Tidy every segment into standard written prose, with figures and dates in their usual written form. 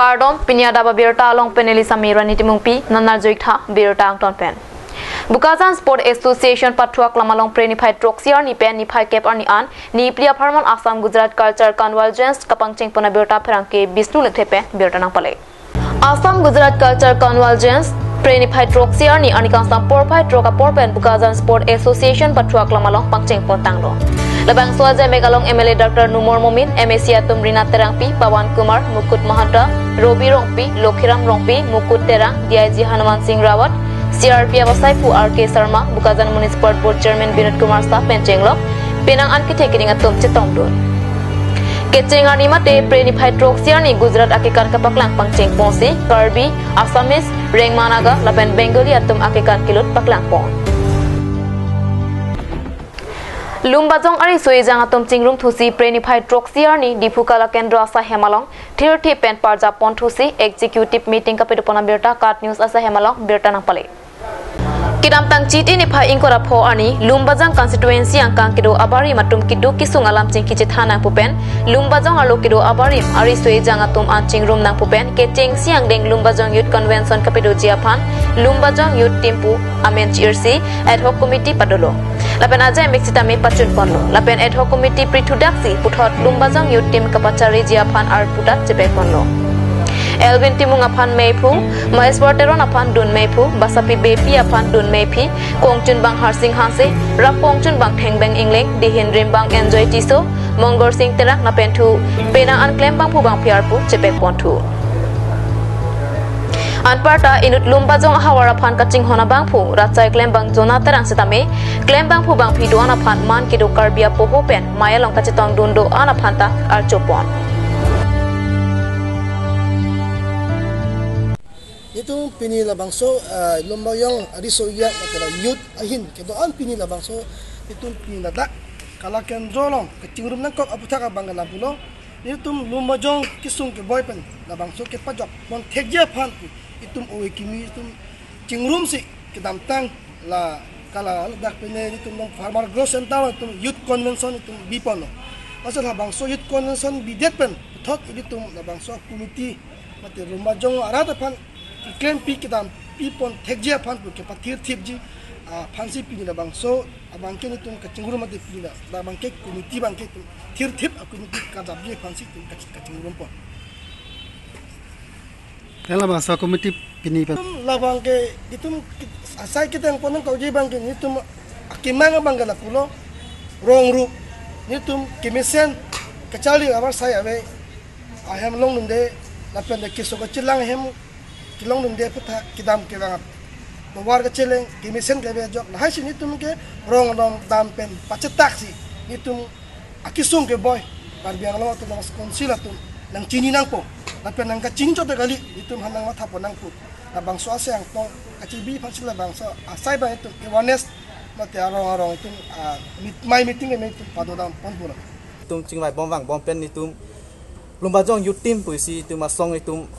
Kardom pinyada ba birta along peneli samira nitimungpi nanar joitha birta angton pen. Bukazan Sport Association Patruak Lamalong Prenified Troxiar ni pen ni phai cap ani an ni plia Farman Assam Gujarat Culture Convergence kapangcheng pona birta pherangke Bisnu lethepe birta nang pale. Assam Gujarat Culture Convergence Prenified Troxiar ni anikang sampor phai troka porpen Bukazan Sport Association Patruak Lamalong pangcheng portanglo. Labang Swaja Megalong MLA Dr. Numor Momin, MSc Atum Rina Terangpi, Pawan Kumar, Mukut Mahanta, Robi Rongpi, Lokhiram Rongpi, Mukut Terang, DIG Hanuman Singh Rawat, CRP Abasaipu RK Sarma, Bukazan Municipal Board Chairman Binod Kumar Sah Penchenglo, Penang Ankithekining Atum Chitongdun. Kechengar ni mate Prenified Troxiar ni Gujarat akikan kapaklang pangcheng ponsi, Karbi, Assamese, Rengmanaga, Lapen Bengali Atum akikan kilut paklang pon. Lumbajong ari soejang atom chingrum thusi Prenified Troxiar ni Dipukala Kendra asa Hemalong Thirty Pen Parja Pon thusi executive meeting kapitopona berta kat news asa Hemalong berta nang pale. Kidam tang chiti ni phai ingkora pho ani Lumbajang constituency angkang kido abari matum kido kisung alam ching kichi thana pupen Lumbajong alo kido abari ari soejang atom an chingrum nang pupen kecheng siang deng Lumbajong youth convention kapido jiaphan Lumbajong youth timpu amen chirsi ad hoc committee padolo. Lapen aja mexitami pacun ponlo. Lapen ad hoc committee pritudaksi puthot Lumbajong youth team kapachari jiaphan ar putat cepek ponlo. Elvin timung aphan meipu, Maeswarteron aphan dun meipu, Basapi bepi aphan dun meipi, Kongchun bang harsing hanse, Rap Kongchun bang thengbeng ingling, Dihinrim bang enjoy tiso, Mongor sing terak napentu, Penang an klem bang pu bang piarpu cepek pontu. Anparta inut Lumbajong hawara phan kaching hona bang phu rachai klem bang zona terang setame klem bang phu bang phido ana phan man kido karbia poho pen maya long kachitong dundo ana phan ta ar chopon itu pini labangso Lumbajong ariso ya matera youth ahin kedo an pini labangso itu pini nadak kala kendro long kachingrum nang kok aputhaka bangala pulo itu Lumbajong kisung ke boypen labangso ke pajok mon thegja phan itum owe kimi itum chingrum si kedam tang la kala dak pene itum nong farmer growth center itum youth convention itum bipono asal labangso youth convention bidet pen thot itum labangso committee mate Lumbajong arata pan claim pi kedam pipon thegja pan ke patir thipji phansi pini labangso abangke itum kachingrum mate pini labangke committee bangke thir thip committee kadabje phansi itum kachingrum pon Kala bahasa komiti pini pa. Labang ke itu asai kita yang ponong kau je bang ke itu kimanga bangala pulo rong ru itu kimisen kecali abar saya ave ayam long nunde lapen de kiso kecilang hem kilong nunde puta kidam ke bang bawar keceleng kimisen ke bejok nah hasin itu ke rong dam pen pacet taksi itu akisung ke boy barbiang lawa tu mas konsila tu nang cini nang po lapen nang kacing cote kali itu hanang mata ponang pu labang so asang tong kacibi phasil labang so asai bang itu awareness mate arong itu my meeting itu padodam pon pula tum chingmai bomwang bompen itu Lumbajong youth team puisi itu masong itu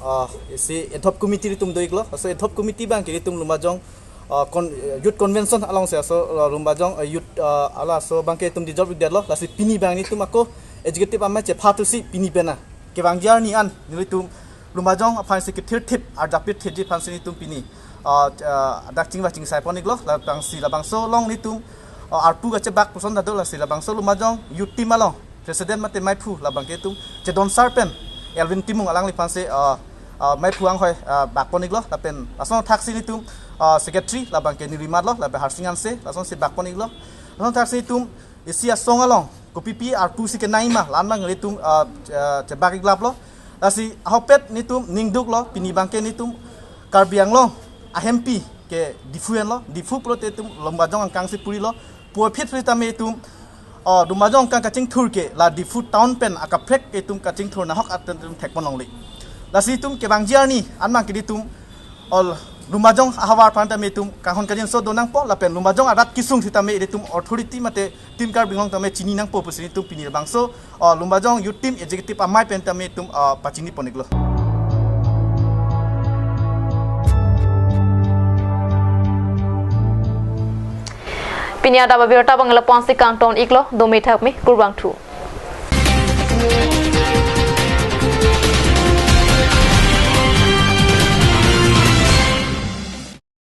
isi ad hoc committee itu doiglo so ad hoc committee bang itu Lumbajong youth convention along so Lumbajong youth ala so bangke itu di job lo lasi pini bang itu mako executive amma che phatu si pini bena kebang jar ni an nitu Lumbajong aphan secretary tip ar dapit theji phan sini tum pini dak ching ba ching sai ponik lo la bang si la bang so long nitu arpu ga che bak puson da do la si la bang so Lumbajong youth team along president mate mai phu la bang ke tum che don sarpen Elvin timung alang li phan se mai phu ang hoi bak ponik lo la pen ason thaksi nitu secretary la bang ke ni rimat lo la ba harsingan se ason se bak ponik lo ason thaksi tum isia song along kopipi arpu si ke naima lanma ngri tum che bak glap lo lasi hopet nitum ningduk lo pini bangke nitum karbiang lo ahempi ke difuen lo difu prote tum Lumbajong angkang si puri lo puapit pritame tum Lumbajong angkang kaching thur ke la difu town pen akaprek ke tum kaching thur na hok aten tum thekponong li lasi tum ke bangjiar ni anmang ke ditum Lumbajong ahawar pantame tum kahon kajin so donang po lapen Lumbajong adat kisung sitame ditum authority mate tim kar bingong tame chini nang po pusini tum pini bangso Lumbajong youth team executive amai pentame tum pachini poniglo pinyada ba birta bangla ponsi kangton iklo do methak me kurbang thu